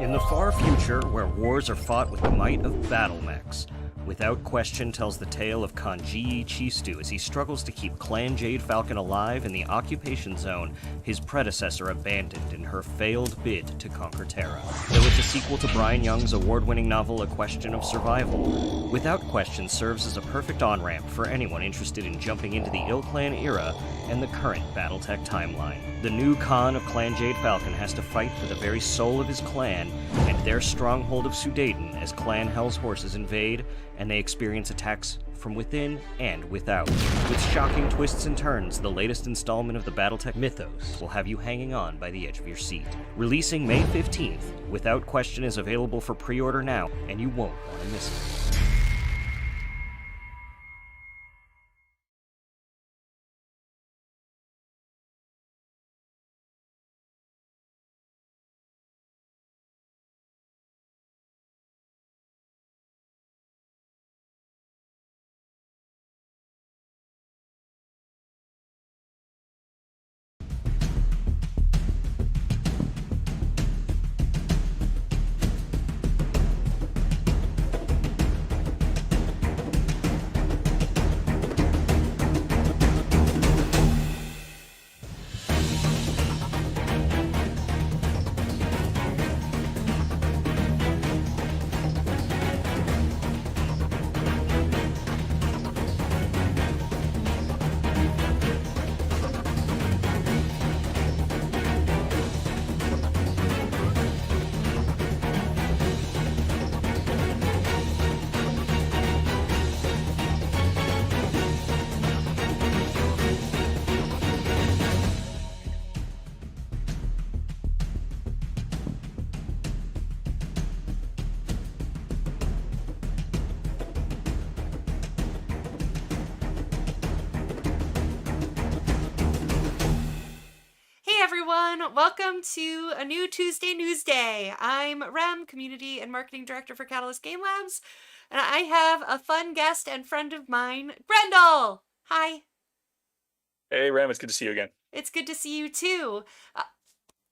In the far future, where wars are fought with the might of battle mechs, Without Question tells the tale of Kanji Chistu as he struggles to keep Clan Jade Falcon alive in the occupation zone his predecessor abandoned in her failed bid to conquer Terra. Though it's a sequel to Brian Young's award-winning novel A Question of Survival, Without Question serves as a perfect on-ramp for anyone interested in jumping into the Ill Clan era and the current Battletech timeline. The new Khan of Clan Jade Falcon has to fight for the very soul of his clan and their stronghold of Sudeten as Clan Hell's Horses invade, and they experience attacks from within and without. With shocking twists and turns, the latest installment of the Battletech mythos will have you hanging on by the edge of your seat. Releasing May 15th, Without Question is available for pre-order now, and you won't want to miss it. Welcome to a new Tuesday Newsday. I'm Rem, Community and Marketing Director for Catalyst Game Labs, and I have a fun guest and friend of mine, Grendel. Hi. Hey, Rem, it's good to see you again. It's good to see you too.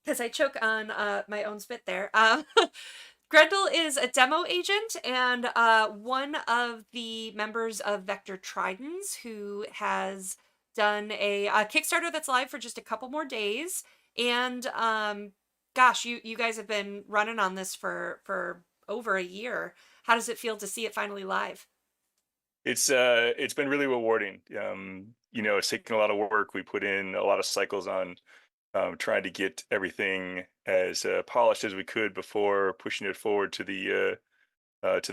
Because I choke on my own spit there. Grendel is a demo agent and one of the members of Vector Tridens, who has done a Kickstarter that's live for just a couple more days. And gosh, you guys have been running on this for over a year. How does it feel to see it finally live? It's been really rewarding. It's taken a lot of work. We put in a lot of cycles on trying to get everything as polished as we could before pushing it forward to the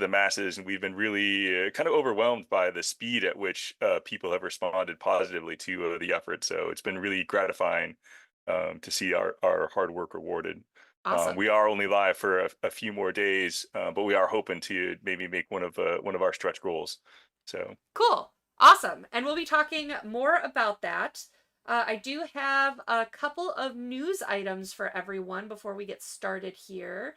masses, and we've been really kind of overwhelmed by the speed at which people have responded positively to the effort. So it's been really gratifying to see our hard work rewarded. Awesome. We are only live for a few more days, but we are hoping to maybe make one of our stretch goals. So cool, awesome, and we'll be talking more about that. I do have a couple of news items for everyone before we get started here.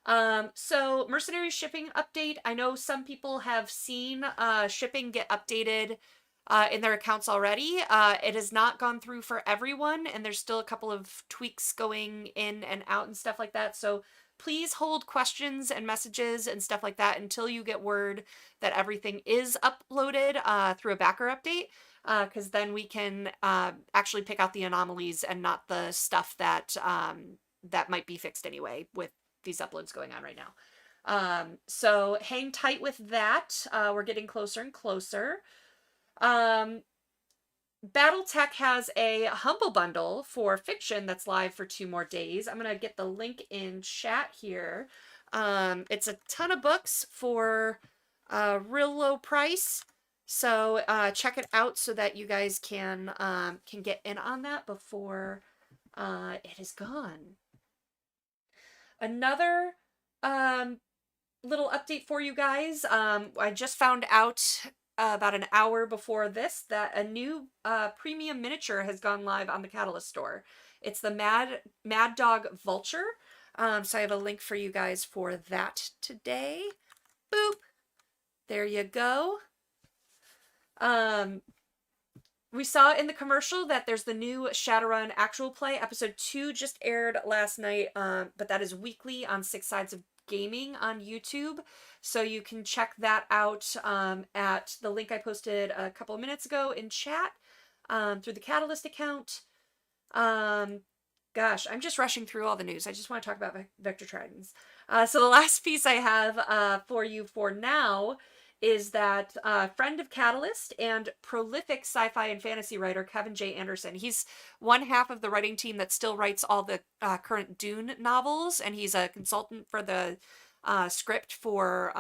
So Mercenary shipping update. I know some people have seen shipping get updated in their accounts already. It has not gone through for everyone, and there's still a couple of tweaks going in and out and stuff like that. So please hold questions and messages and stuff like that until you get word that everything is uploaded through a backer update, because then we can actually pick out the anomalies and not the stuff that that might be fixed anyway with these uploads going on right now. So hang tight with that. We're getting closer and closer. Battletech has a Humble Bundle for fiction that's live for 2 more days. I'm going to get the link in chat here. It's a ton of books for a real low price. So check it out so that you guys can get in on that before it is gone. Another little update for you guys. I just found out about an hour before this that a new premium miniature has gone live on the Catalyst store. It's the Mad Dog Vulture. So I have a link for you guys for that today. Boop. There you go. we saw in the commercial that there's the new Shadowrun actual play. Episode 2 just aired last night, but that is weekly on Six Sides of Gaming on YouTube. So you can check that out at the link I posted a couple of minutes ago in chat through the Catalyst account. Gosh, I'm just rushing through all the news. I just want to talk about Vector Tridens. So the last piece I have for you for now is that friend of Catalyst and prolific sci-fi and fantasy writer Kevin J. Anderson. He's one half of the writing team that still writes all the current Dune novels, and he's a consultant for the script for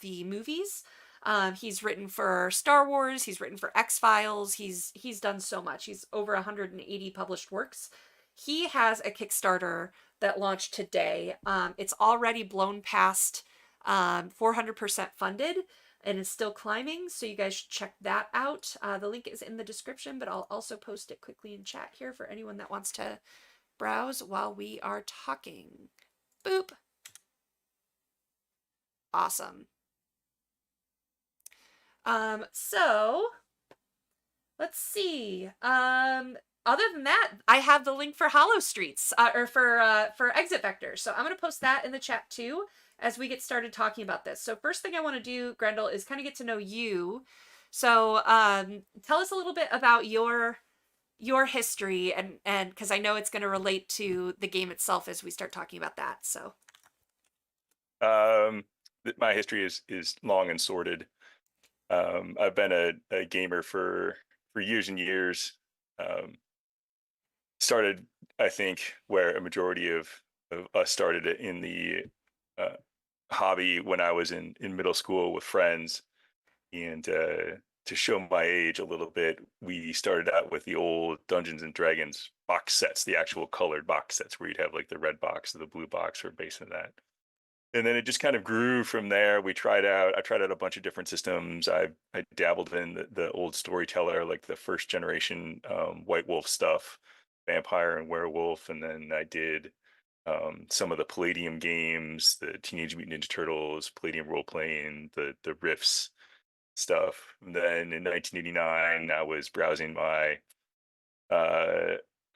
the movies. He's written for Star Wars. He's written for X-Files. He's done so much. He's over 180 published works. He has a Kickstarter that launched today. It's already blown past 400% funded and is still climbing, so you guys should check that out. The link is in the description, but I'll also post it quickly in chat here for anyone that wants to browse while we are talking. Boop. Awesome. So let's see. Other than that, I have the link for Holostreets, or for Exit Vector. So I'm going to post that in the chat too as we get started talking about this. So first thing I want to do, Grendel, is kind of get to know you. So tell us a little bit about your history, and because I know it's going to relate to the game itself as we start talking about that. So my history is long and sordid. I've been a gamer for years and years. Started, I think, where a majority of us started it in the hobby when I was in middle school with friends. And to show my age a little bit, we started out with the old Dungeons and Dragons box sets, the actual colored box sets where you'd have like the red box or the blue box or based on that. And then it just kind of grew from there. I tried out a bunch of different systems. I dabbled in the old storyteller, like the first generation White Wolf stuff, vampire and werewolf. And then I did some of the Palladium games, the Teenage Mutant Ninja Turtles, Palladium role playing, the Rifts stuff. And then in 1989, I was browsing my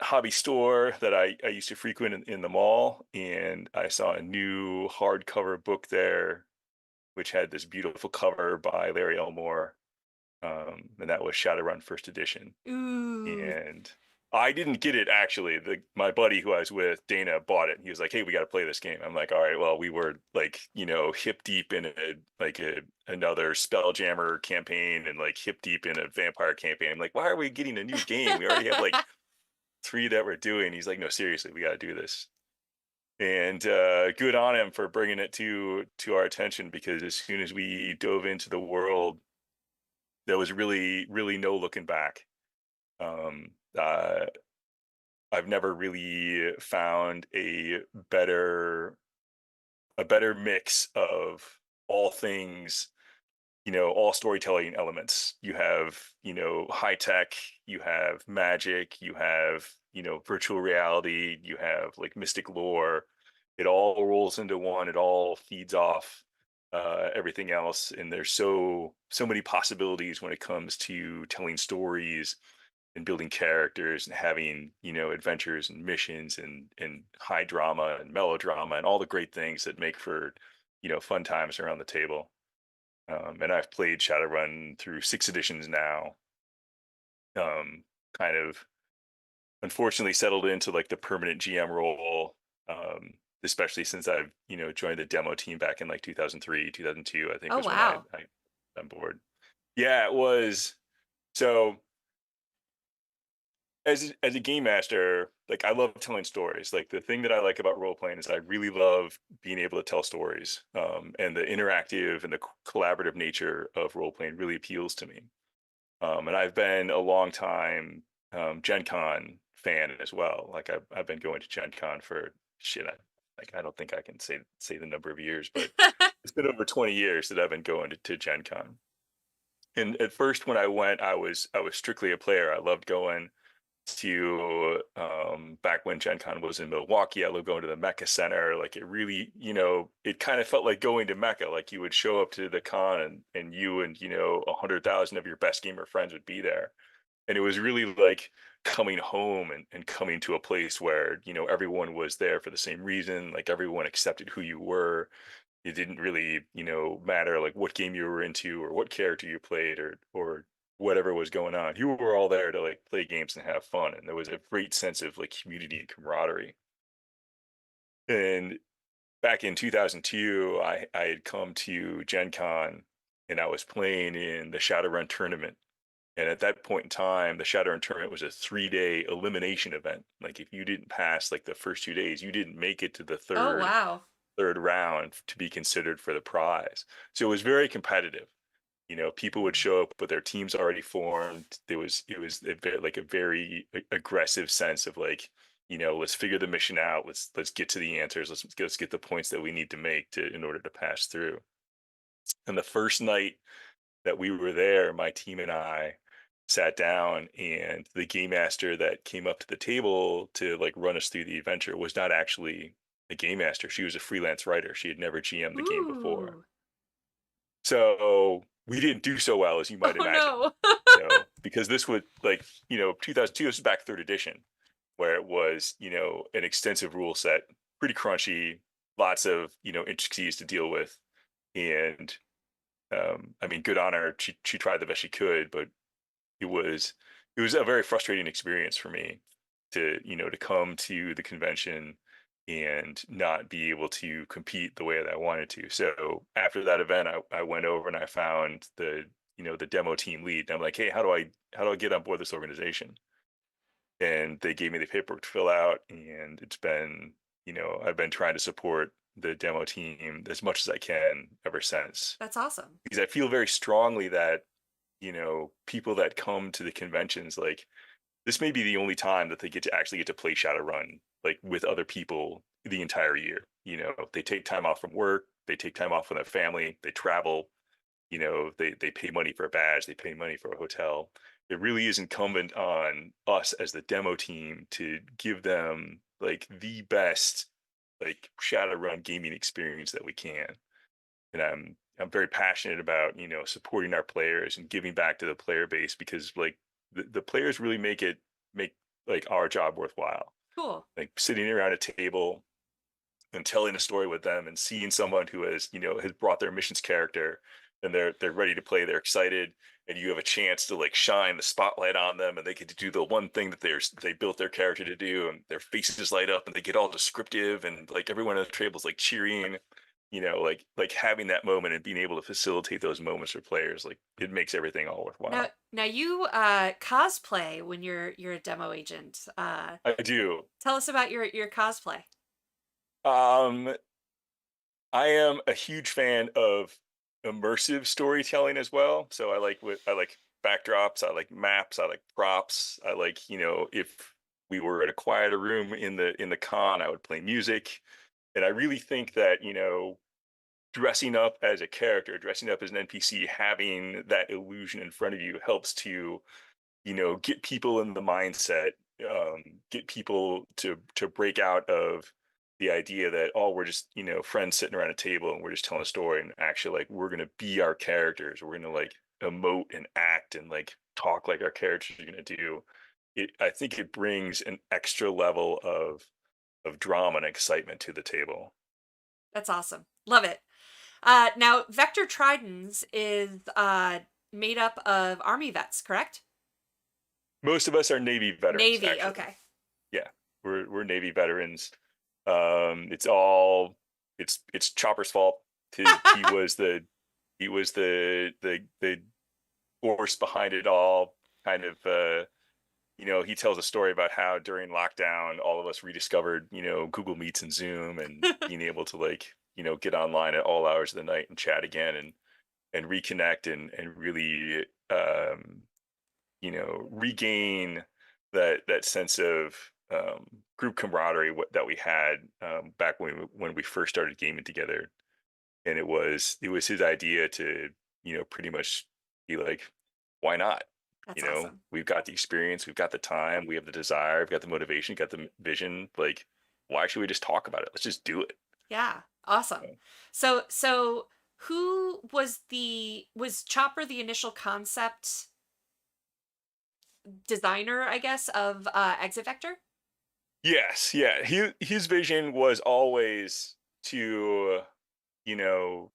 hobby store that I used to frequent in the mall, and I saw a new hardcover book there, which had this beautiful cover by Larry Elmore, and that was Shadowrun First Edition. ooh. And I didn't get it actually. My buddy who I was with, Dana, bought it. He was like, "Hey, we got to play this game." I'm like, "All right." Well, we were like, hip deep in another Spelljammer campaign and like hip deep in a vampire campaign. I'm like, "Why are we getting a new game? We already have like 3 that we're doing." He's like, "No, seriously, we got to do this." And good on him for bringing it to our attention, because as soon as we dove into the world, there was really, really no looking back. I've never really found a better mix of all things, all storytelling elements. You have, high tech, you have magic, you have, virtual reality, you have like mystic lore. It all rolls into one. It all feeds off everything else. And there's so many possibilities when it comes to telling stories and building characters and having, adventures and missions and high drama and melodrama and all the great things that make for, fun times around the table. And I've played Shadowrun through 6 editions now. Kind of unfortunately settled into like the permanent GM role, especially since I've, joined the demo team back in like 2003, 2002, I think was wow. when I'm bored. Yeah, it was. So as a game master, like I love telling stories. Like the thing that I like about role playing is I really love being able to tell stories, and the interactive and the collaborative nature of role playing really appeals to me. And I've been a long time Gen Con fan as well. Like I've been going to Gen Con for I don't think I can say the number of years, but it's been over 20 years that I've been going to Gen Con. And at first when I went, I was strictly a player. I loved going to back when Gen Con was in Milwaukee. I loved going to the Mecca Center. Like it really, it kind of felt like going to Mecca. Like you would show up to the con and you and 100,000 of your best gamer friends would be there. And it was really like coming home and coming to a place where, everyone was there for the same reason, like everyone accepted who you were. It didn't really, matter like what game you were into or what character you played or whatever was going on. You were all there to like play games and have fun, and there was a great sense of like community and camaraderie. And back in 2002, I had come to Gen Con and I was playing in the Shadowrun Tournament. And at that point in time, the Shadowrun Tournament was a 3-day elimination event. Like if you didn't pass like the first 2 days, you didn't make it to the Oh, third wow. third round to be considered for the prize. So it was very competitive. People would show up with their teams already formed. It was a very aggressive sense of like, let's figure the mission out. Let's get to the answers. Let's get the points that we need to make to in order to pass through. And the first night that we were there, my team and I sat down, and the game master that came up to the table to like run us through the adventure was not actually a game master. She was a freelance writer. She had never GM'd the game before. Ooh. So we didn't do so well as you might Oh, imagine. no. Because this would like, 2002, this was back third edition, where it was, an extensive rule set, pretty crunchy, lots of, intricacies to deal with. And I mean, good on her. She tried the best she could, but it was a very frustrating experience for me to come to the convention and not be able to compete the way that I wanted to. So after that event, I went over and I found the demo team lead. And I'm like, hey, how do I get on board this organization? And they gave me the paperwork to fill out, and it's been, I've been trying to support the demo team as much as I can ever since. That's awesome. Because I feel very strongly that, people that come to the conventions, like this may be the only time that they actually get to play Shadowrun like with other people the entire year. They take time off from work, they take time off from their family, they travel, they pay money for a badge, they pay money for a hotel. It really is incumbent on us as the demo team to give them like the best like Shadowrun gaming experience that we can. And I'm very passionate about, supporting our players and giving back to the player base, because like the players really make like our job worthwhile. Cool. Like sitting around a table and telling a story with them and seeing someone who has brought their missions character, and they're ready to play, they're excited, and you have a chance to like shine the spotlight on them, and they get to do the one thing that they built their character to do, and their faces light up and they get all descriptive, and like everyone at the table is like cheering, like having that moment and being able to facilitate those moments for players, like it makes everything all worthwhile. Now you cosplay when you're a demo agent. I do. Tell us about your cosplay. um I am a huge fan of immersive storytelling as well. So I like backdrops, I like maps, I like props. I like, if we were in a quieter room in the con, I would play music. And I really think that, dressing up as a character, dressing up as an NPC, having that illusion in front of you helps to, get people in the mindset, get people to break out of the idea that, oh, we're just, friends sitting around a table and we're just telling a story, and actually like we're gonna be our characters. We're gonna like emote and act and like talk like our characters are gonna do. I think it brings an extra level of drama and excitement to the table. That's awesome. Love it. Now Vector Tridens is made up of Army vets, correct? Most of us are Navy veterans, Navy. actually. Okay. Yeah, we're Navy veterans. It's all it's Chopper's fault. He was the force behind it all. Kind of, he tells a story about how during lockdown, all of us rediscovered, Google Meets and Zoom, and being able to like, get online at all hours of the night and chat again and reconnect and really, regain that sense of group camaraderie that we had back when we first started gaming together. And it was his idea to pretty much be like, why not? That's awesome. We've got the experience, we've got the time, we have the desire, we've got the motivation, got the vision. Like, why should we just talk about it? Let's just do it. Yeah. Awesome. So who was Chopper the initial concept? designer, I guess, of Exit Vector. Yes, yeah. His vision was always to, you know,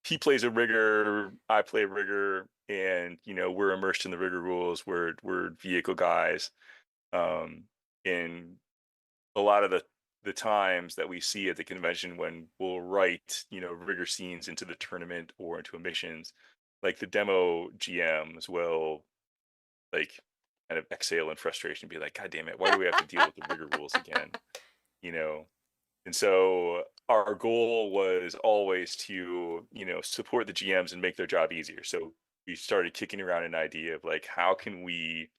he plays a rigger, I play a rigger, and we're immersed in the rigger rules. We're vehicle guys, um, and a lot of the times that we see at the convention when we'll write rigger scenes into the tournament or into missions, like the demo GMs will like kind of exhale in frustration and be like, God damn it, why do we have to deal with the rigger rules again? You know, and so our goal was always to, support the GMs and make their job easier. So we started kicking around an idea of like, how can we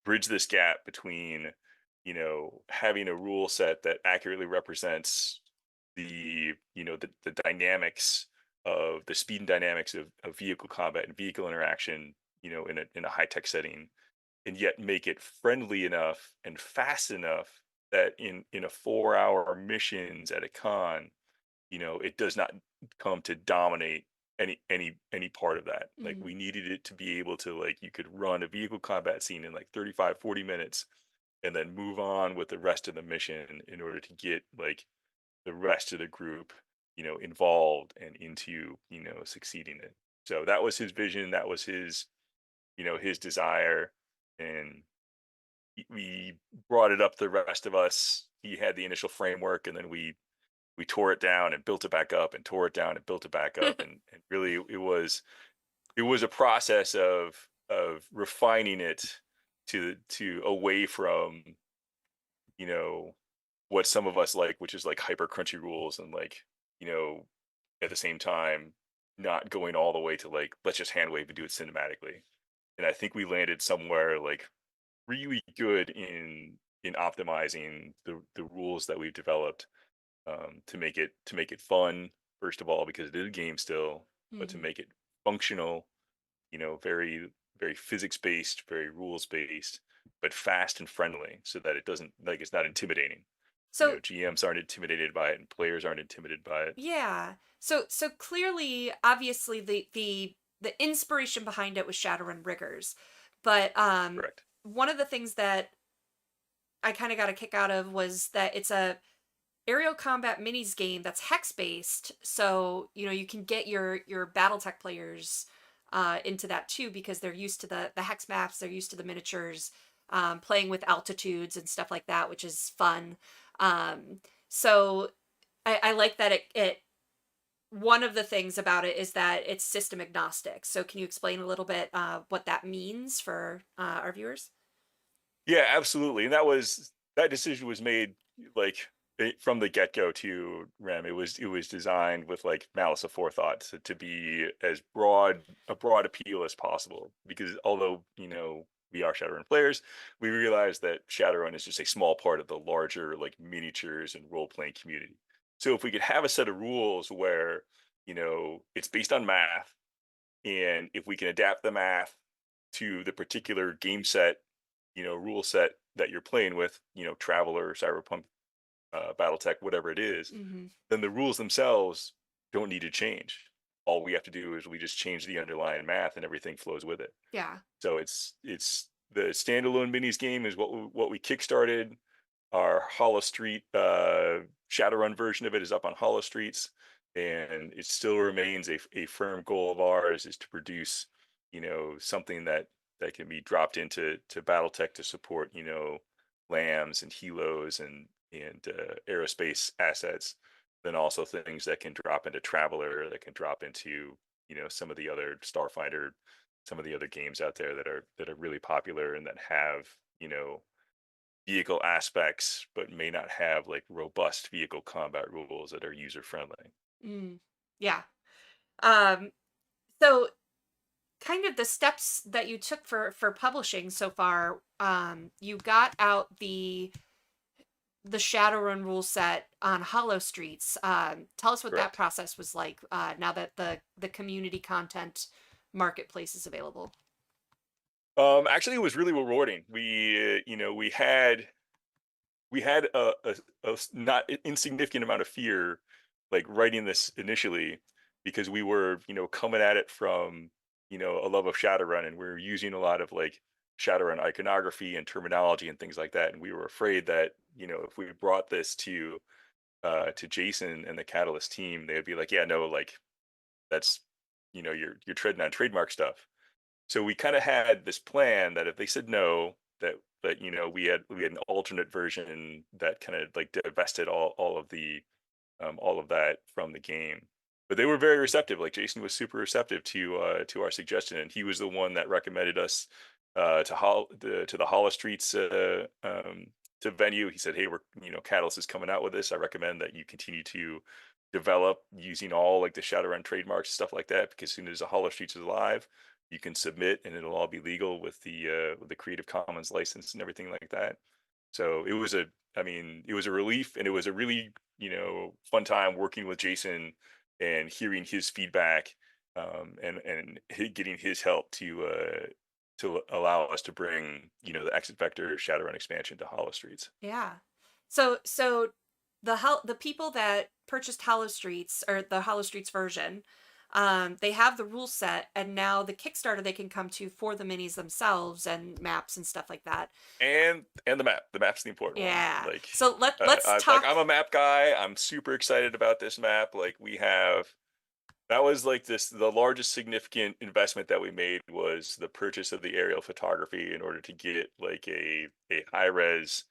bridge this gap between, having a rule set that accurately represents the dynamics of the speed and dynamics of vehicle combat and vehicle interaction, in a high tech setting, and yet make it friendly enough and fast enough that in a 4-hour missions at a con, it does not come to dominate any part of that. Like, Mhm. we needed it to be able to, like, you could run a vehicle combat scene in like 35-40 minutes and then move on with the rest of the mission in order to get like the rest of the group involved and into succeeding it. So that was his vision, that was his desire. And we brought it up to the rest of us. He had the initial framework, and then we tore it down and built it back up, and tore it down and built it back up. And really, it was a process of refining it to away from you know what some of us like, which is like hyper crunchy rules, and like you know at the same time not going all the way to like, let's just hand wave and do it cinematically. And I think we landed somewhere like really good in optimizing the rules that we've developed, to make it fun, first of all, because it is a game still, but to Mhm. make it functional, very very physics based, very rules based, but fast and friendly, so that it doesn't, like, it's not intimidating. So GMs aren't intimidated by it, and players aren't intimidated by it. yeah. So clearly, obviously, the inspiration behind it was Shadowrun Riggers, but Correct. one of the things that I kind of got a kick out of was that it's a aerial combat minis game that's hex based. So you can get your BattleTech players into that too, because they're used to the hex maps, they're used to the miniatures, playing with altitudes and stuff like that, which is fun. Um, so I like that it one of the things about it is that it's system agnostic. So can you explain a little bit what that means for our viewers? Yeah, absolutely. And that decision was made like from the get go to Rem. It was designed with like malice aforethought to be as broad appeal as possible. Because although we are Shadowrun players, we realize that Shadowrun is just a small part of the larger like miniatures and role playing community. So if we could have a set of rules where it's based on math, and if we can adapt the math to the particular game set, rule set that you're playing with, Traveler, Cyberpunk, BattleTech, whatever it is, Hmm. then the rules themselves don't need to change. All we have to do is we just change the underlying math, and everything flows with it. Yeah. So it's the standalone minis game is what we kickstarted. Our Holostreet Shadowrun version of it is up on Holostreets, and it still remains a firm goal of ours is to produce, something that can be dropped into BattleTech to support, lambs and helos and aerospace assets. Then also things that can drop into Traveler, that can drop into, some of the other Starfighter, some of the other games out there that are really popular and that have, vehicle aspects, but may not have like robust vehicle combat rules that are user friendly. Mm. Yeah. Um, so kind of the steps that you took for publishing so far, you got out the Shadowrun rule set on Holostreets. Tell us what that Correct. process was like, now that the community content marketplace is available. Actually, it was really rewarding. We had a not insignificant amount of fear, like writing this initially, because we were coming at it from a love of Shadowrun, and we are using a lot of like Shadowrun iconography and terminology and things like that. And we were afraid that, if we brought this to Jason and the Catalyst team, they'd be like, yeah, no, like that's, you're treading on trademark stuff. So we kind of had this plan that if they said no, that we had an alternate version that kind of like divested all of that from the game. But they were very receptive. Like Jason was super receptive to our suggestion, and he was the one that recommended us to the Holostreets to venue. He said, "Hey, Catalyst is coming out with this. I recommend that you continue to develop using all like the Shadowrun trademarks, stuff like that, because as soon as the Holostreets is live, you can submit, and it'll all be legal with the Creative Commons license and everything like that." So it was a relief, and it was a really, fun time working with Jason and hearing his feedback, and getting his help to allow us to bring, the Exit Vector Shadowrun expansion to Holostreets. Yeah. So the people that purchased Holostreets, or the Holostreets version, they have the rule set, and now the Kickstarter they can come to for the minis themselves and maps and stuff like that. And the map. The map's the important Yeah. one. Like, So let's talk. I'm a map guy. I'm super excited about this map. Like, that was like the largest significant investment that we made was the purchase of the aerial photography in order to get like a high res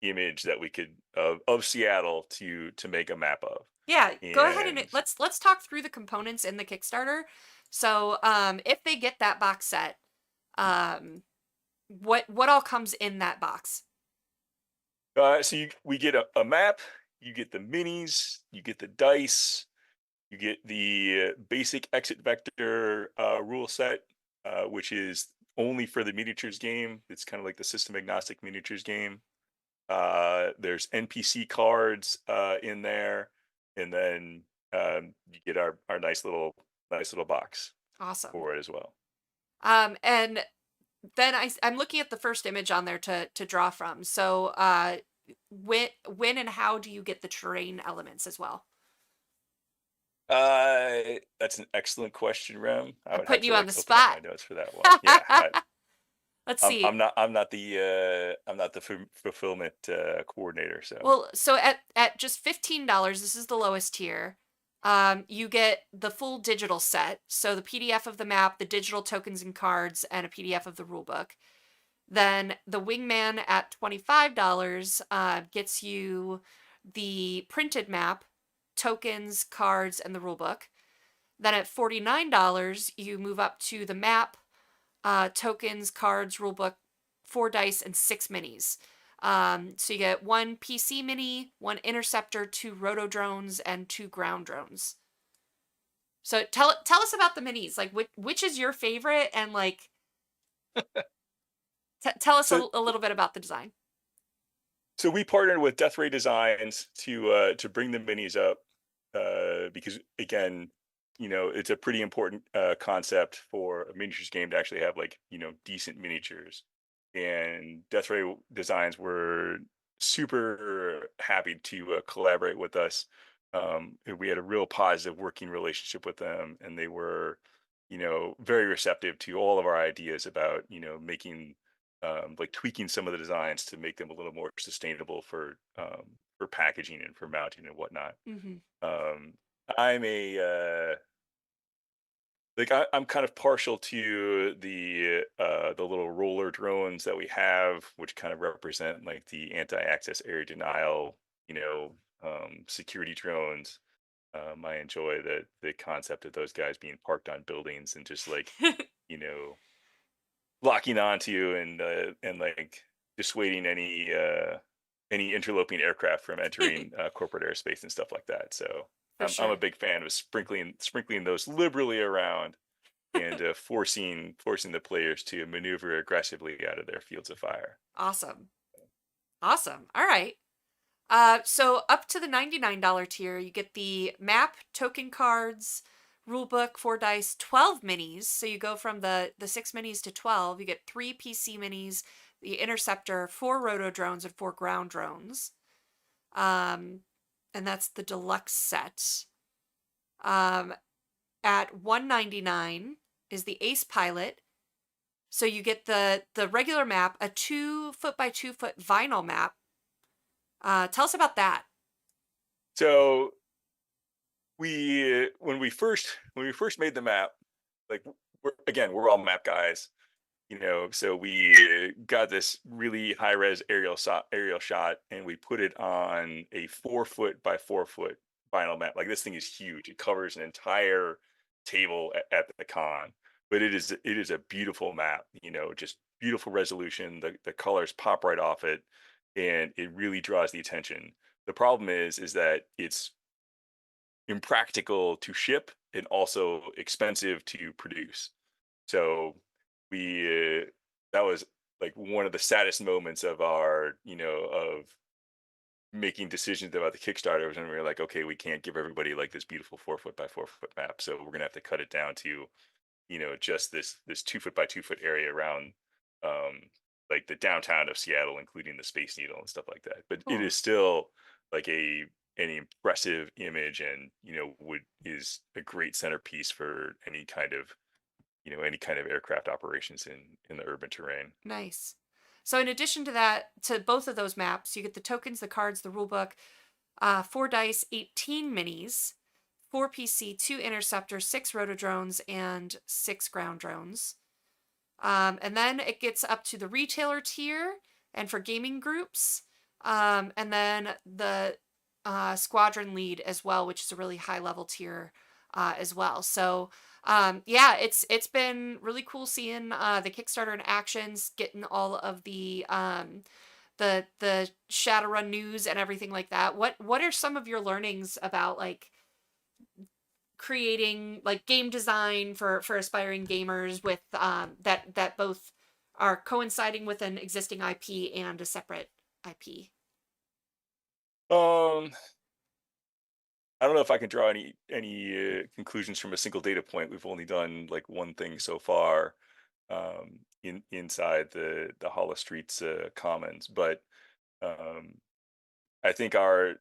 image that we could of Seattle to make a map of. Yeah, go ahead and And let's talk through the components in the Kickstarter. So, if they get that box set, um, what all comes in that box? we get a map, you get the minis, you get the dice, you get the basic Exit Vector rule set, which is only for the miniatures game. It's kind of like the system agnostic miniatures game. There's NPC cards in there, and then you get our nice little box Awesome. for it as well. And then I'm looking at the first image on there to draw from. So, when and how do you get the terrain elements as well? That's an excellent question, Rem. I I'm would have putting to you on like the open up spot. my notes for that one. Yeah, Let's see. I'm not the fulfillment coordinator. So Well, so at just $15, this is the lowest tier. You get the full digital set, so the PDF of the map, the digital tokens and cards, and a PDF of the rulebook. Then the Wingman at $25 gets you the printed map, tokens, cards, and the rulebook. Then at $49, you move up to the map, tokens, cards, rulebook, 4 dice, and 6 minis. So you get 1 PC mini, 1 interceptor, 2 roto drones, and 2 ground drones. So tell us about the minis. Like, which is your favorite, and like, tell us a little bit about the design. So we partnered with Death Ray Designs to bring the minis up because again, it's a pretty important concept for a miniatures game to actually have like decent miniatures. And Death Ray Designs were super happy to collaborate with us. We had a real positive working relationship with them, and they were, very receptive to all of our ideas about, making, like tweaking some of the designs to make them a little more sustainable for packaging and for mounting and whatnot. Mm-hmm. I'm a I'm kind of partial to the little roller drones that we have, which kind of represent like the anti-access area denial, security drones. I enjoy the concept of those guys being parked on buildings and just like you know locking onto you and like dissuading any interloping aircraft from entering corporate airspace and stuff like that. So I'm a big fan of sprinkling those liberally around and forcing the players to maneuver aggressively out of their fields of fire. Awesome. All right. So up to the $99 tier, you get the map, token cards, rulebook, 4 dice, 12 minis. So you go from the 6 minis to 12. You get 3 PC minis, the interceptor, 4 roto drones, and 4 ground drones. And that's the deluxe set. At $199 is the Ace Pilot, So you get the regular map, a 2 foot by 2 foot vinyl map. Tell us about that. So when we first made the map, like we're all map guys, so we got this really high res aerial shot, and we put it on a 4 foot by 4 foot vinyl map. Like, this thing is huge. It covers an entire table at the con, but it is a beautiful map. Just beautiful resolution. The colors pop right off it, and it really draws the attention. The problem is that it's impractical to ship and also expensive to produce. So we that was like one of the saddest moments of of making decisions about the Kickstarter, was when we were like, okay, we can't give everybody like this beautiful 4 foot by 4 foot map, so we're gonna have to cut it down to just this 2 foot by 2 foot area around um like the downtown of Seattle, including the Space Needle and stuff like that. But it Cool. is still like an impressive image, and would is a great centerpiece for any kind of aircraft operations in the urban terrain. Nice. So in addition to that, to both of those maps, you get the tokens, the cards, the rulebook, 4 dice, 18 minis, 4 PC, 2 interceptors, 6 rotodrones, and 6 ground drones. And then it gets up to the retailer tier and for gaming groups. And then the squadron lead as well, which is a really high level tier as well. So yeah, it's been really cool seeing the Kickstarter in actions, getting all of the Shadowrun news and everything like that. What are some of your learnings about like creating like game design for aspiring gamers with that both are coinciding with an existing IP and a separate IP? Um, I don't know if I can draw any conclusions from a single data point. We've only done like one thing so far, inside the Holostreets commons, but um, I think our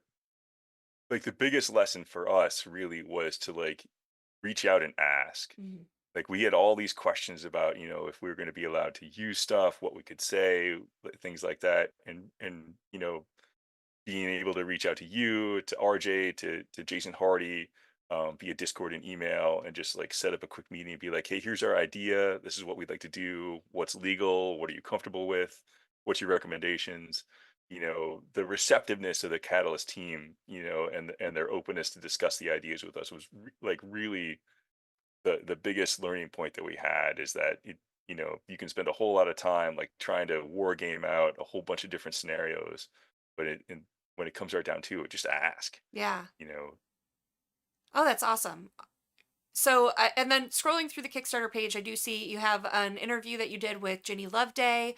like the biggest lesson for us really was to like reach out and ask. Mhm. Like, we had all these questions about if we were going to be allowed to use stuff, what we could say, things like that, and being able to reach out to you, to RJ, to Jason Hardy, via Discord and email, and just like set up a quick meeting and be like, hey, here's our idea. This is what we'd like to do. What's legal? What are you comfortable with? What's your recommendations? The receptiveness of the Catalyst team, and their openness to discuss the ideas with us was like really the biggest learning point that we had, is that you can spend a whole lot of time like trying to war game out a whole bunch of different scenarios, but when it comes right down to it, just ask. Yeah. you know Oh, that's awesome. So, and then scrolling through the Kickstarter page, I do see you have an interview that you did with Ginny Loveday.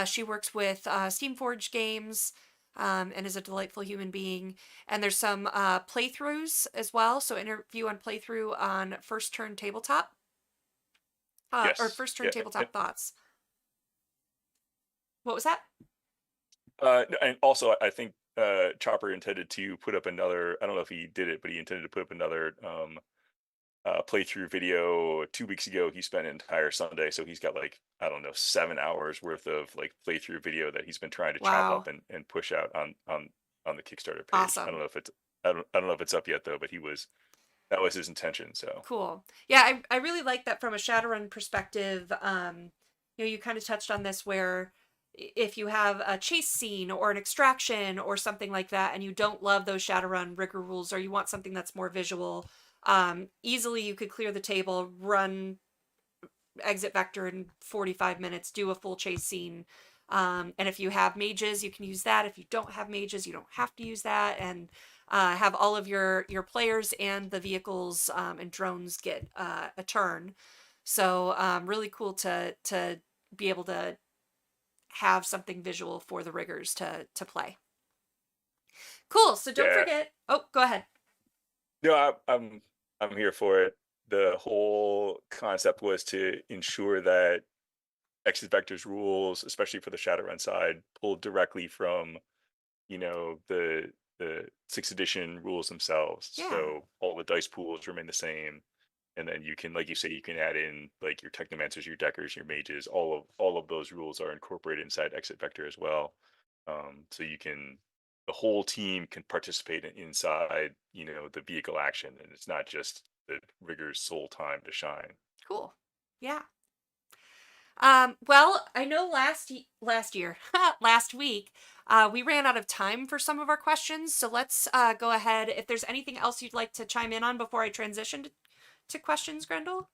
She works with Steamforge Games and is a delightful human being. And there's some playthroughs as well. So, interview on playthrough on First Turn Tabletop or yes, First Turn yeah. Tabletop Thoughts. What was that? And also, I think Chopper intended to put up another, I don't know if he did it, but he intended to put up another playthrough video 2 weeks ago. He spent an entire Sunday, so he's got like, I don't know, 7 hours worth of like playthrough video that he's been trying to chop Wow. up and push out on the Kickstarter page. I don't Awesome. know if it's I don't know if it's up yet though, but that was his intention. So Cool. Yeah, I really like that from a Shadowrun perspective. You kind of touched on this where if you have a chase scene or an extraction or something like that, and you don't love those Shadowrun rigor rules, or you want something that's more visual, easily you could clear the table, run exit vector in 45 minutes, do a full chase scene. And if you have mages, you can use that. If you don't have mages, you don't have to use that. And have all of your players and the vehicles and drones get a turn. So really cool to be able to have something visual for the riggers to play. Cool. So don't yeah, forget. Oh, go ahead. no, I'm here for it. The whole concept was to ensure that Exit Vector's rules, especially for the Shadowrun side, pulled directly from the sixth edition rules themselves. Yeah. So all the dice pools remain the same, And then you can, like you say, you can add in like your technomancers, your deckers, your mages. All of those rules are incorporated inside Exit Vector as well. So you can, the whole team can participate inside, the vehicle action, and it's not just the rigger's sole time to shine. Cool. Yeah. Well, I know last year, last week, we ran out of time for some of our questions. So let's go ahead. If there's anything else you'd like to chime in on before I transition to questions, Grendel?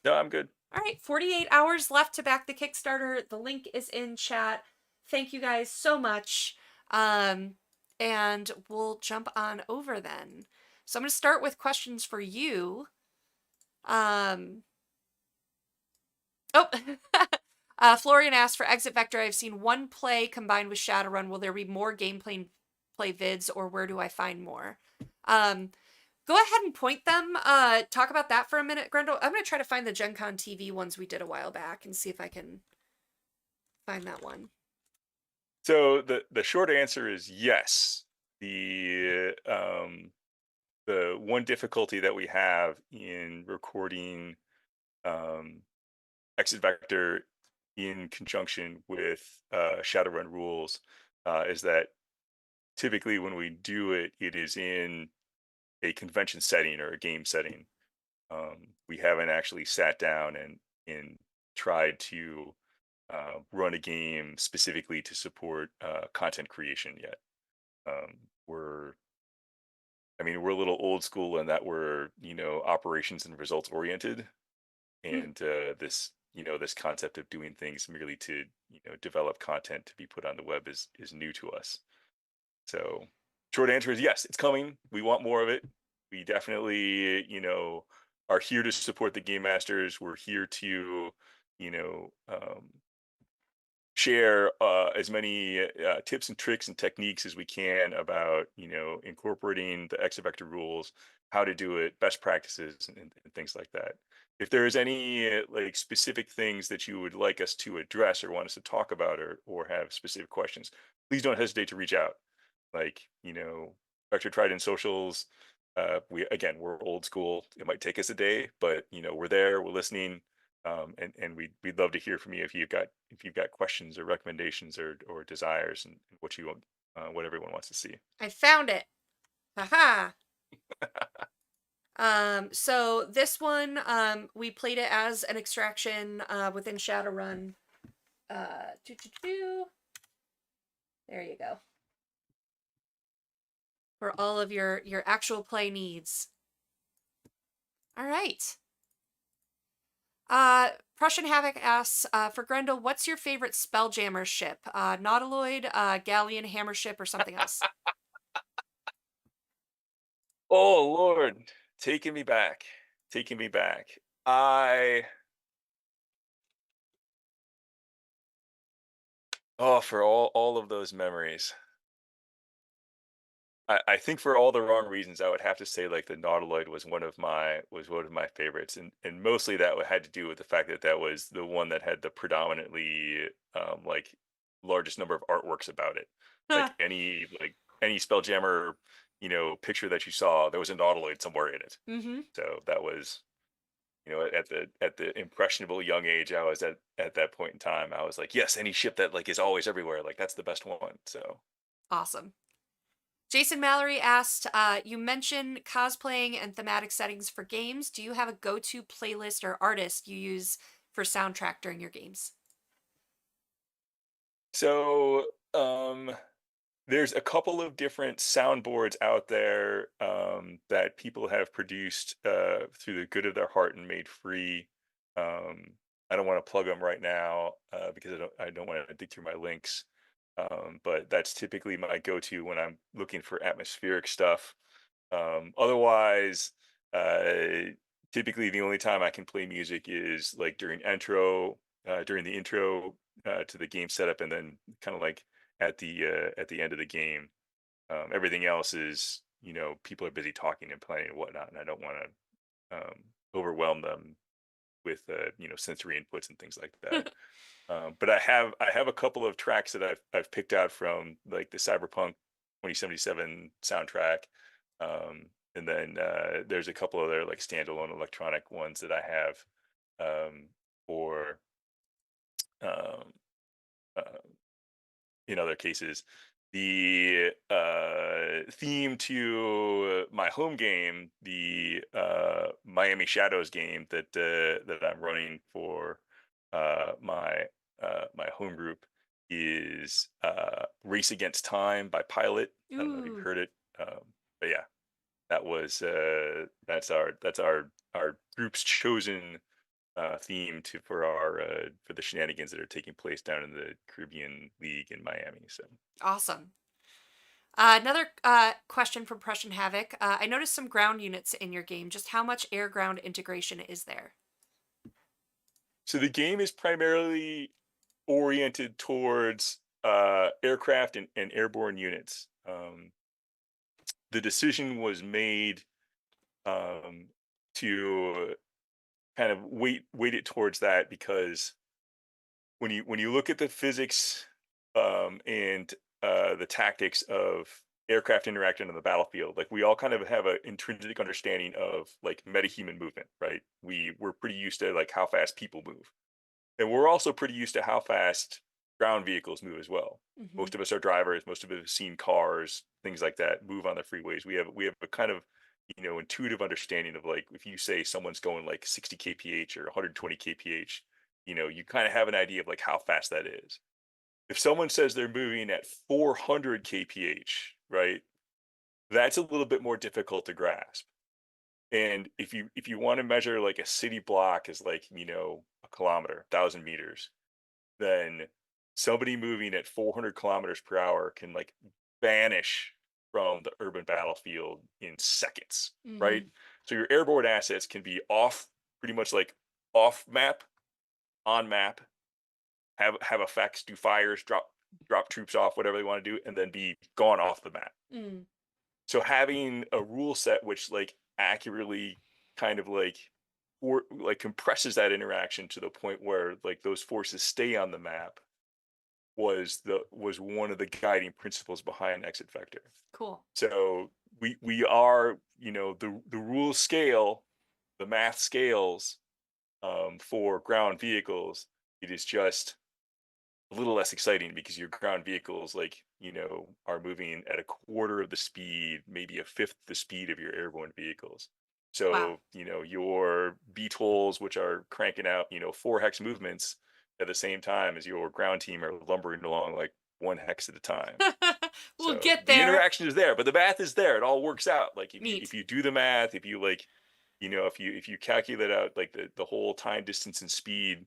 No, I'm good. All right, 48 hours left to back the Kickstarter. The link is in chat. Thank you guys so much. And we'll jump on over then. So I'm going to start with questions for you. Oh, Florian asked, for Exit Vector, I've seen one play combined with Shadowrun. Will there be more gameplay play vids, or where do I find more? Go ahead and point them. Talk about that for a minute, Grendel. I'm going to try to find the Gen Con TV ones we did a while back and see if I can find that one. So the short answer is yes. The one difficulty that we have in recording Exit Vector in conjunction with Shadowrun rules is that typically when we do it, it is in a convention setting or a game setting. We haven't actually sat down and tried to run a game specifically to support content creation yet. We're a little old school in that we're, operations and results oriented. And this concept of doing things merely to, develop content to be put on the web is new to us. So short answer is yes, it's coming. We want more of it. We definitely, are here to support the game masters. We're here to, share as many tips and tricks and techniques as we can about, incorporating the Exit Vector rules, how to do it, best practices, and things like that. If there's any like specific things that you would like us to address or want us to talk about, or have specific questions, please don't hesitate to reach out. Like, Vector Tridens socials. We're old school. It might take us a day, but we're there. We're listening. And we'd love to hear from you if you've got questions or recommendations or desires, and what you want, what everyone wants to see. I found it. Haha. So this one, we played it as an extraction within Shadowrun. There you go. For all of your actual play needs. All right. Prussian Havoc asks, for Grendel, what's your favorite Spelljammer ship? Nautiloid, Galleon, Hammer ship, or something else? Oh Lord, taking me back. For all of those memories. I think for all the wrong reasons, I would have to say like the Nautiloid was one of my favorites, and mostly that had to do with the fact that that was the one that had the predominantly like largest number of artworks about it. Like any Spelljammer, picture that you saw, there was a Nautiloid somewhere in it. Mm-hmm. So that was, at the impressionable young age I was at that point in time, I was like, yes, any ship that like is always everywhere, like that's the best one. So awesome. Jason Mallory asked, you mentioned cosplaying and thematic settings for games. Do you have a go-to playlist or artist you use for soundtrack during your games? So, there's a couple of different soundboards out there that people have produced through the good of their heart and made free. I don't want to plug them right now because I don't want to dig through my links. But that's typically my go-to when I'm looking for atmospheric stuff. Otherwise, typically the only time I can play music is like during the intro to the game setup, and then kind of like at the end of the game. Everything else is, people are busy talking and playing and whatnot, and I don't want to overwhelm them with sensory inputs and things like that. But I have a couple of tracks that I've picked out from like the Cyberpunk 2077 soundtrack, and then there's a couple other like standalone electronic ones that I have for um, uh, in other cases. The theme to my home game, the Miami Shadows game that I'm running for my home group, is Race Against Time by Pilot. I don't know if you've Ooh, heard it, but yeah, that was that's our group's chosen theme to for the shenanigans that are taking place down in the Caribbean League in Miami. So awesome. Another question from Prussian Havoc. I noticed some ground units in your game. Just how much air ground integration is there? the game is primarily oriented towards aircraft and airborne units. The decision was made um, to kind of weight it towards that, because when you look at the physics and the tactics of aircraft interacting on the battlefield, like we all kind of have an intrinsic understanding of like metahuman movement, right? We're pretty used to like how fast people move, and we're also pretty used to how fast ground vehicles move as well. Mm-hmm. Most of us are drivers. Most of us have seen cars, things like that, move on the freeways. We have a kind of intuitive understanding of like if you say someone's going like 60 kph or 120 kph, you kind of have an idea of like how fast that is. If someone says they're moving at 400 kph, right, that's a little bit more difficult to grasp. And if you want to measure like a city block as like a kilometer, 1,000 meters, then somebody moving at 400 kilometers per hour can like vanish from the urban battlefield in seconds, right? Mm-hmm. So your airborne assets can be off, pretty much like off map, on map, have effects, do fires, drop troops off, whatever they want to do, and then be gone off the map. Mm. So having a rule set which like accurately kind of like or like compresses that interaction to the point where like those forces stay on the map was one of the guiding principles behind Exit Vector. Cool. So we are, the rules scale, the math scales for ground vehicles. It is just a little less exciting because your ground vehicles, like, are moving at a quarter of the speed, maybe a fifth the speed of your airborne vehicles. Wow. So, your BTOLs, which are cranking out, 4 hex movements at the same time as your ground team, are lumbering along like 1 hex at a time. We'll So get the there. interaction is there, but the math is there. It all works out. Like if Neat. you do the math, if you like, if you calculate out like the whole time, distance, and speed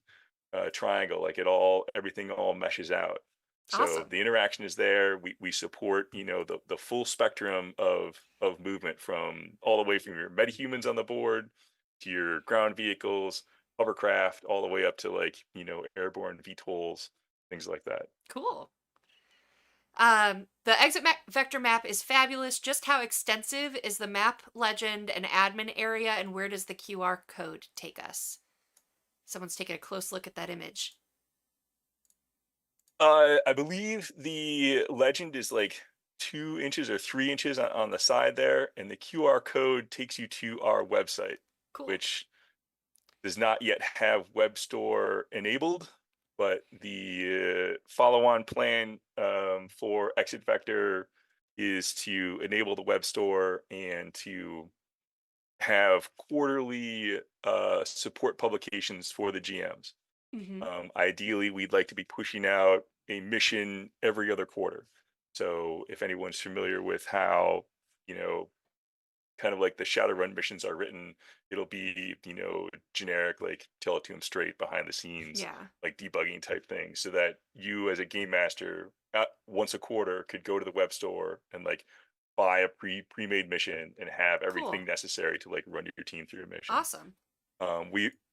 triangle, like everything all meshes out. So Awesome. the interaction is there. We support the full spectrum of movement, from all the way from your metahumans on the board to your ground vehicles, hovercraft, all the way up to like airborne VTOLs, things like that. Cool. The vector map is fabulous. Just how extensive is the map legend and admin area, and where does the QR code take us? Someone's taking a close look at that image. I believe the legend is like 2 inches or 3 inches on the side there, and the QR code takes you to our website, Cool. which does not yet have web store enabled, but the follow-on plan for Exit Vector is to enable the web store and to have quarterly support publications for the GMs. Mm-hmm. Ideally, we'd like to be pushing out a mission every other quarter. So if anyone's familiar with how, kind of like the Shadowrun missions are written, it'll be, generic, like tell it to them straight behind the scenes, Yeah. like debugging type thing, so that you as a game master once a quarter could go to the web store and like buy a pre-made mission and have everything Cool. necessary to like run your team through a mission. Awesome.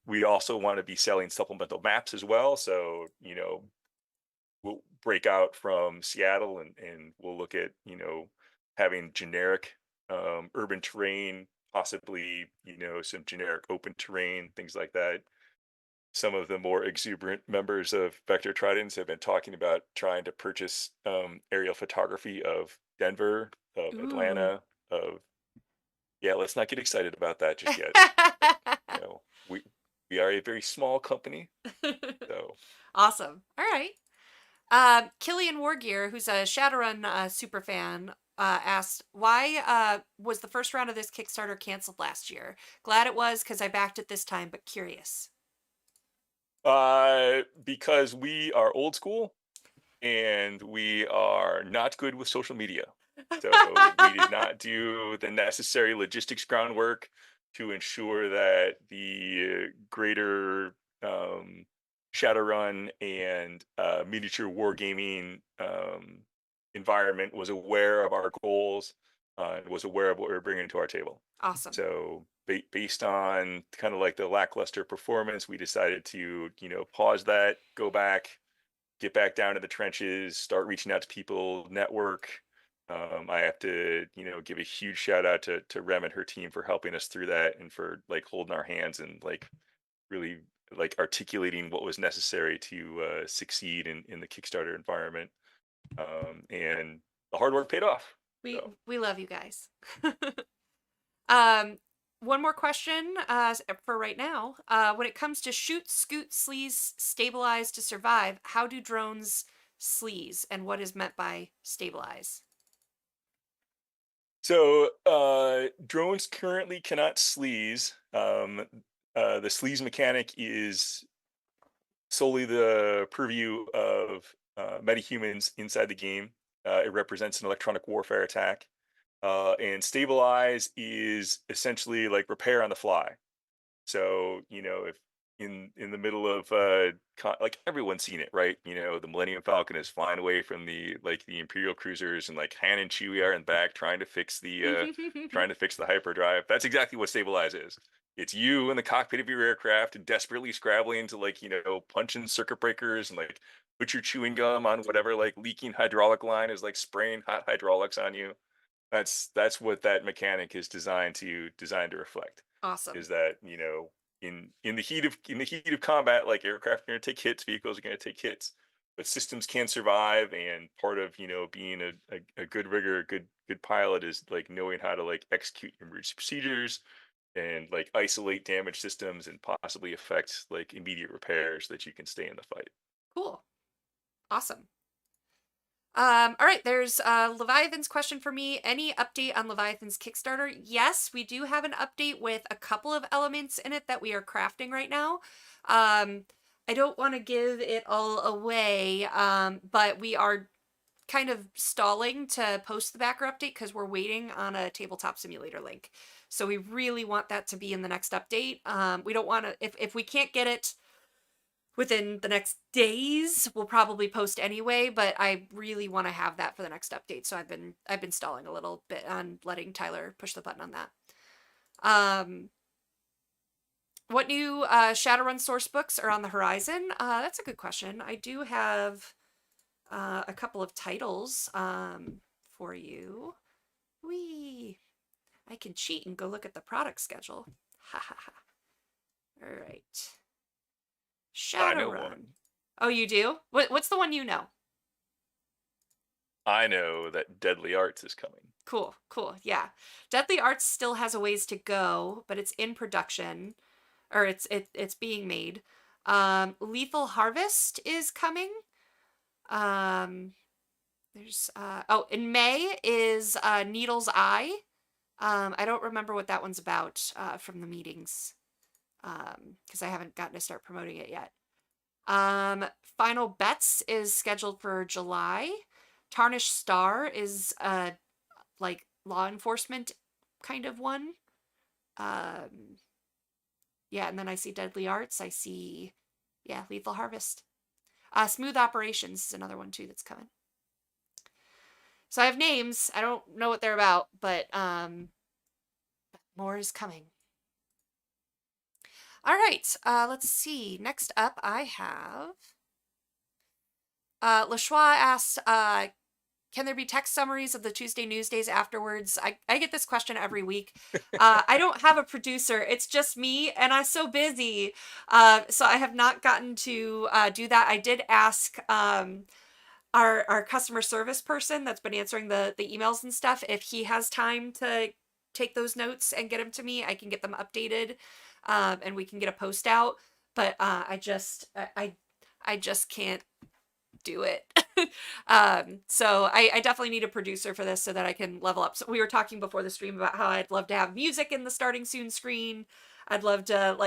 We also want to be selling supplemental maps as well. So, we'll break out from Seattle and we'll look at, having generic urban terrain, possibly, some generic open terrain, things like that. Some of the more exuberant members of Vector Tridens have been talking about trying to purchase aerial photography of Denver, of Ooh. Atlanta, of, yeah, let's not get excited about that just yet. You know, we are a very small company, so Awesome. All right. Killian Wargear, who's a Shadowrun super fan, asked, why was the first round of this Kickstarter canceled last year? Glad it was, because I backed it this time, but curious. because we are old school and we are not good with social media. So we did not do the necessary logistics groundwork to ensure that the greater Shadowrun and miniature wargaming environment was aware of our goals and was aware of what we were bringing to our table. Awesome. So based on kind of like the lackluster performance, we decided to, pause that, go back, get back down to the trenches, start reaching out to people, network. I have to, give a huge shout out to Rem and her team for helping us through that and for like holding our hands and like really like articulating what was necessary to succeed in the Kickstarter environment. And the hard work paid off. We love you guys. One more question for right now. When it comes to shoot, scoot, sleaze, stabilize to survive, how do drones sleaze, and what is meant by stabilize? So drones currently cannot sleaze. The sleaze mechanic is solely the purview of metahumans inside the game. It represents an electronic warfare attack. And stabilize is essentially like repair on the fly. So, if in the middle of like everyone's seen it, right? The Millennium Falcon is flying away from the Imperial cruisers, and like Han and Chewie are in back trying to fix the hyperdrive. That's exactly what stabilize is. It's you in the cockpit of your aircraft and desperately scrabbling to punch in circuit breakers and like put your chewing gum on whatever like leaking hydraulic line is like spraying hot hydraulics on you. That's what that mechanic is designed to reflect. Awesome. Is that in the heat of combat, like aircraft are going to take hits, vehicles are going to take hits, but systems can survive. And part of being a good rigger, a good pilot is like knowing how to like execute emergency procedures and like isolate damaged systems and possibly affect like immediate repairs so that you can stay in the fight. Cool. Awesome. All right, there's Leviathan's question for me. Any update on Leviathan's Kickstarter? Yes, we do have an update with a couple of elements in it that we are crafting right now. I don't want to give it all away, but we are kind of stalling to post the backer update because we're waiting on a tabletop simulator link. So we really want that to be in the next update. We don't want to, if we can't get it within the next days, we'll probably post anyway, but I really want to have that for the next update. So I've been stalling a little bit on letting Tyler push the button on that. What new Shadowrun Sourcebooks are on the horizon? That's a good question. I do have a couple of titles for you. I can cheat and go look at the product schedule. Ha ha ha. All right. Shadowrun. Oh, you do? What's the one you know? I know that Deadly Arts is coming. Cool. Yeah. Deadly Arts still has a ways to go, but it's in production, or it's being made. Lethal Harvest is coming. There's in May is Needle's Eye. I don't remember what that one's about from the meetings. Because I haven't gotten to start promoting it yet. Final Bets is scheduled for July. Tarnished Star is like law enforcement kind of one. Yeah, and then I see Deadly Arts. I see, Lethal Harvest. Smooth Operations is another one too that's coming. So I have names. I don't know what they're about, but more is coming. All right, let's see. Next up, I have Lashua asks, can there be text summaries of the Tuesday Newsdays afterwards? I get this question every week. I don't have a producer. It's just me, and I'm so busy. So I have not gotten to do that. I did ask our customer service person that's been answering the emails and stuff if he has time to take those notes and get them to me, I can get them updated, and we can get a post out. But I just can't do it. So I definitely need a producer for this so that I can level up. So we were talking before the stream about how I'd love to have music in the starting soon screen. I'd love to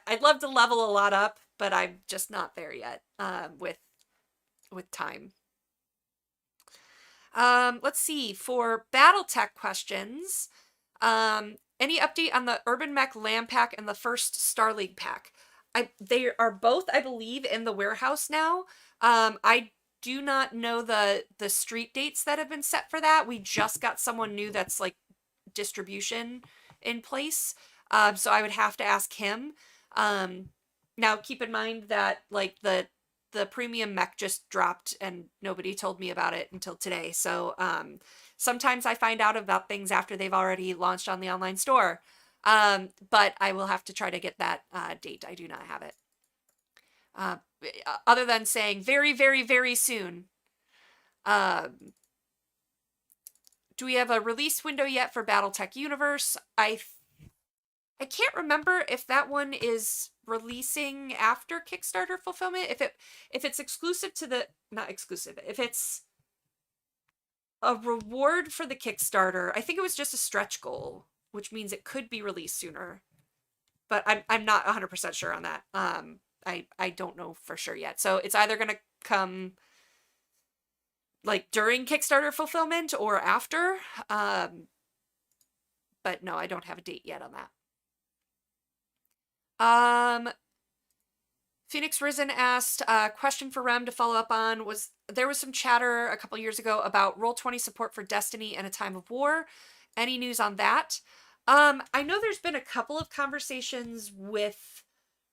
I'd love to level a lot up, but I'm just not there yet with time. Let's see, for BattleTech questions, any update on the Urban Mech Lamb Pack and the first Star League pack? They are both, I believe, in the warehouse now. I do not know the street dates that have been set for that. We just got someone new that's like distribution in place. So I would have to ask him. Now keep in mind that like the premium mech just dropped and nobody told me about it until today. So sometimes I find out about things after they've already launched on the online store. But I will have to try to get that date. I do not have it. Other than saying very, very, very soon. Do we have a release window yet for BattleTech Universe? I can't remember if that one is releasing after Kickstarter fulfillment. If it's exclusive to the, not exclusive, if it's a reward for the Kickstarter, I think it was just a stretch goal, which means it could be released sooner. But I'm not 100% sure on that. I don't know for sure yet. So it's either going to come like during Kickstarter fulfillment or after. But no, I don't have a date yet on that. Phoenix Risen asked a question for Rem to follow up on. There was some chatter a couple years ago about Roll20 support for Destiny in a time of war. Any news on that? I know there's been a couple of conversations with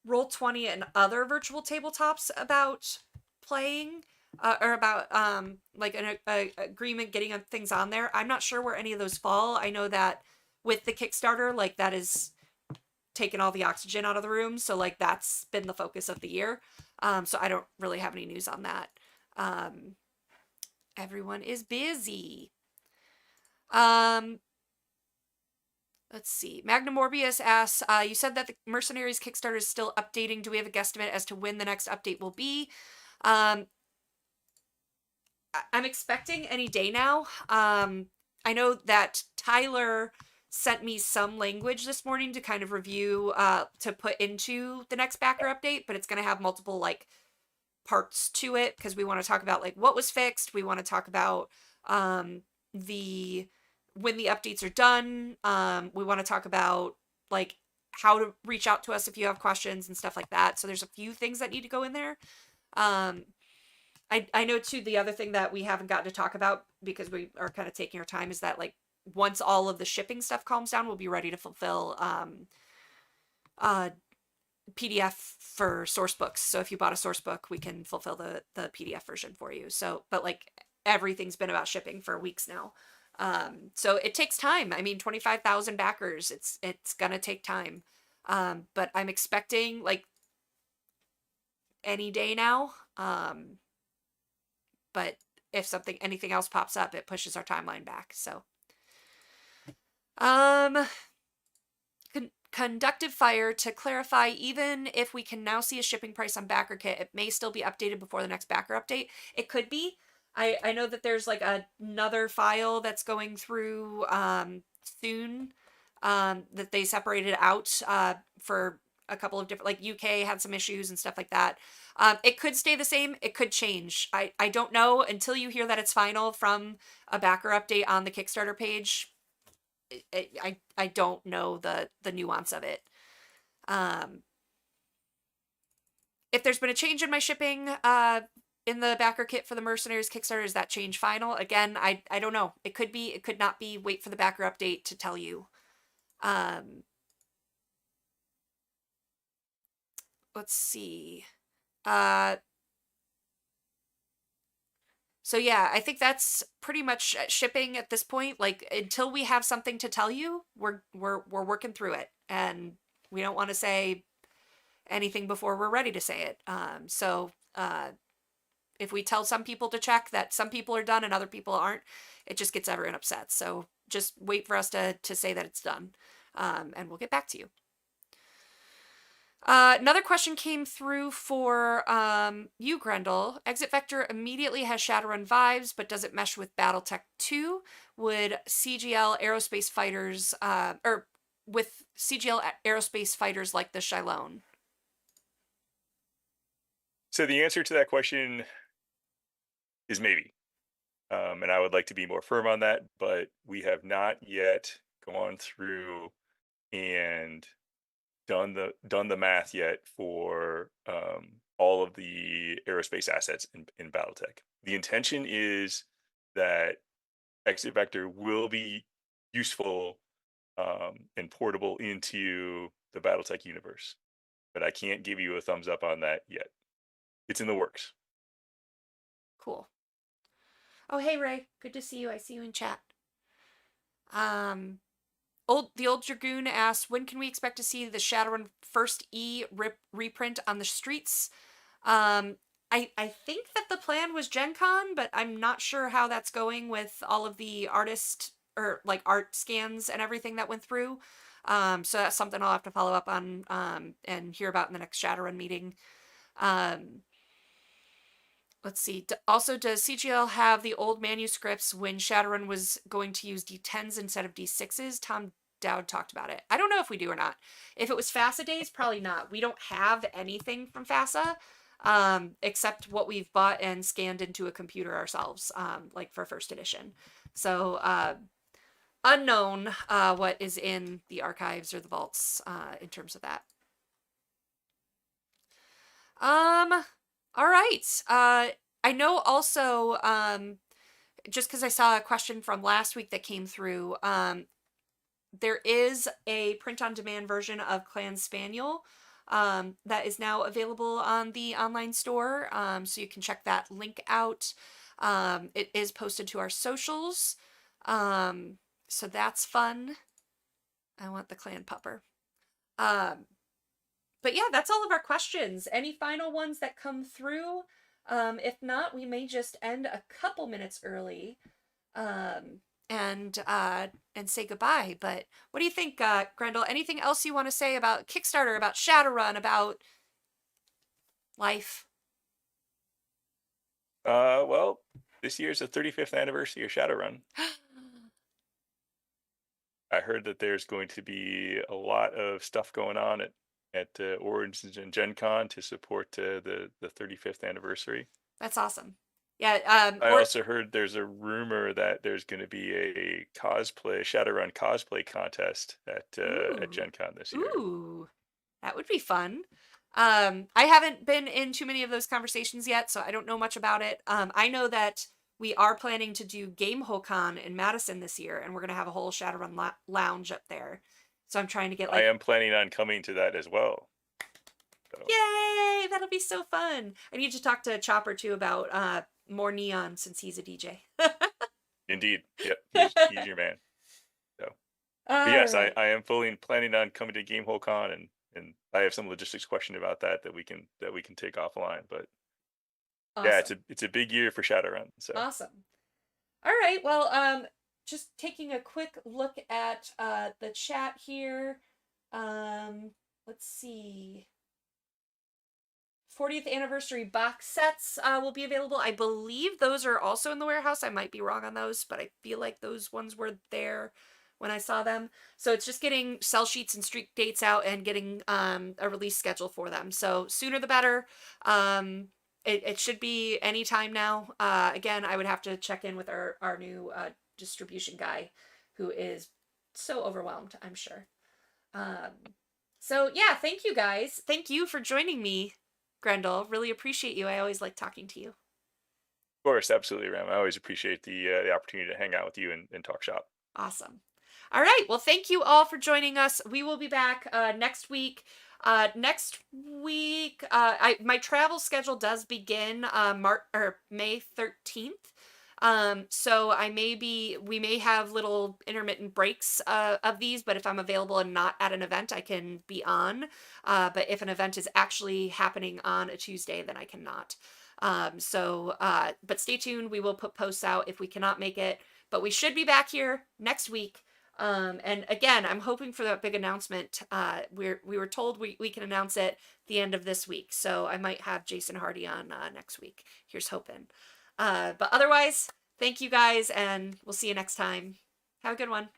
Roll20 and other virtual tabletops about playing, or about like an agreement getting things on there. I'm not sure where any of those fall. I know that with the Kickstarter, like that is taken all the oxygen out of the room, so like that's been the focus of the year. So I don't really have any news on that. Everyone is busy. Let's see. Magna Morbius asks, you said that the Mercenaries Kickstarter is still updating. Do we have a guesstimate as to when the next update will be? I'm expecting any day now. I know that Tyler sent me some language this morning to kind of review, to put into the next backer update, but it's going to have multiple like parts to it because we want to talk about like what was fixed. We want to talk about when the updates are done. We want to talk about like how to reach out to us if you have questions and stuff like that. So there's a few things that need to go in there. I know too, the other thing that we haven't gotten to talk about because we are kind of taking our time is that like once all of the shipping stuff calms down, we'll be ready to fulfill PDF for Sourcebooks. So if you bought a Sourcebook, we can fulfill the PDF version for you. So, but like everything's been about shipping for weeks now. So it takes time. I mean, 25,000 backers, it's gonna take time. But I'm expecting like any day now. But if anything else pops up, it pushes our timeline back. So, Conductive Fire, to clarify, even if we can now see a shipping price on backer kit, it may still be updated before the next backer update. It could be. I know that there's like another file that's going through soon that they separated out for a couple of different, like UK had some issues and stuff like that. It could stay the same. It could change. I don't know until you hear that it's final from a backer update on the Kickstarter page. I don't know the nuance of it. If there's been a change in my shipping in the backer kit for the Mercenaries Kickstarter, is that change final? Again, I don't know. It could be, it could not be. Wait for the backer update to tell you. Let's see. So yeah, I think that's pretty much shipping at this point. Like until we have something to tell you, we're working through it, and we don't want to say anything before we're ready to say it. If we tell some people to check that some people are done and other people aren't, it just gets everyone upset. So just wait for us to say that it's done, and we'll get back to you. Another question came through for you, Grendel. Exit Vector immediately has Shadowrun vibes, but does it mesh with BattleTech 2? Would CGL aerospace fighters, or with CGL aerospace fighters like the Shylone? So the answer to that question is maybe. And I would like to be more firm on that, but we have not yet gone through and done the math yet for all of the aerospace assets in BattleTech. The intention is that Exit Vector will be useful and portable into the BattleTech universe, but I can't give you a thumbs up on that yet. It's in the works. Cool. Oh, hey, Ray. Good to see you. I see you in chat. The Old Dragoon asks, when can we expect to see the Shadowrun first reprint on the streets? I think that the plan was Gen Con, but I'm not sure how that's going with all of the artist or like art scans and everything that went through. So that's something I'll have to follow up on and hear about in the next Shadowrun meeting. Let's see. Also, does CGL have the old manuscripts when Shadowrun was going to use D10s instead of D6s? Tom Dowd talked about it. I don't know if we do or not. If it was FASA days, probably not. We don't have anything from FASA except what we've bought and scanned into a computer ourselves, like for first edition. So unknown what is in the archives or the vaults in terms of that. All right. I know also, just because I saw a question from last week that came through, there is a print-on-demand version of Clan Spaniel that is now available on the online store, so you can check that link out. It is posted to our socials, so that's fun. I want the clan pupper. But yeah, that's all of our questions. Any final ones that come through? If not, we may just end a couple minutes early and say goodbye. But what do you think, Grendel? Anything else you want to say about Kickstarter, about Shadowrun, about life? Well, this year's the 35th anniversary of Shadowrun. I heard that there's going to be a lot of stuff going on at Origins and Gen Con to support the 35th anniversary. That's awesome. Yeah. I also heard there's a rumor that there's going to be a Shadowrun cosplay contest at Gen Con this year. Ooh, that would be fun. I haven't been in too many of those conversations yet, so I don't know much about it. I know that we are planning to do GameholeCon in Madison this year, and we're going to have a whole Shadowrun lounge up there. So I'm trying to get I am planning on coming to that as well. So. Yay! That'll be so fun. I need to talk to Chopper too about more neon since he's a DJ. Indeed. Yep. He's your man. So yes, right. I am fully planning on coming to GameholeCon and I have some logistics question about that we can take offline. But awesome. Yeah, it's a big year for Shadowrun. So awesome. All right. Well, just taking a quick look at the chat here. Let's see. 40th anniversary box sets will be available. I believe those are also in the warehouse. I might be wrong on those, but I feel like those ones were there when I saw them. So it's just getting sell sheets and street dates out and getting a release schedule for them. So sooner the better. It should be any time now. Again, I would have to check in with our new distribution guy, who is so overwhelmed, I'm sure. So yeah, thank you guys. Thank you for joining me, Grendel. Really appreciate you. I always like talking to you. Of course, absolutely, Ram. I always appreciate the opportunity to hang out with you and talk shop. Awesome. All right. Well, thank you all for joining us. We will be back next week. Next week, my travel schedule does begin May 13th. So we may have little intermittent breaks of these, but if I'm available and not at an event, I can be on. But if an event is actually happening on a Tuesday, then I cannot. But stay tuned. We will put posts out if we cannot make it. But we should be back here next week. And again, I'm hoping for that big announcement. We were told we can announce it the end of this week. So I might have Jason Hardy on next week. Here's hoping. But otherwise, thank you guys, and we'll see you next time. Have a good one.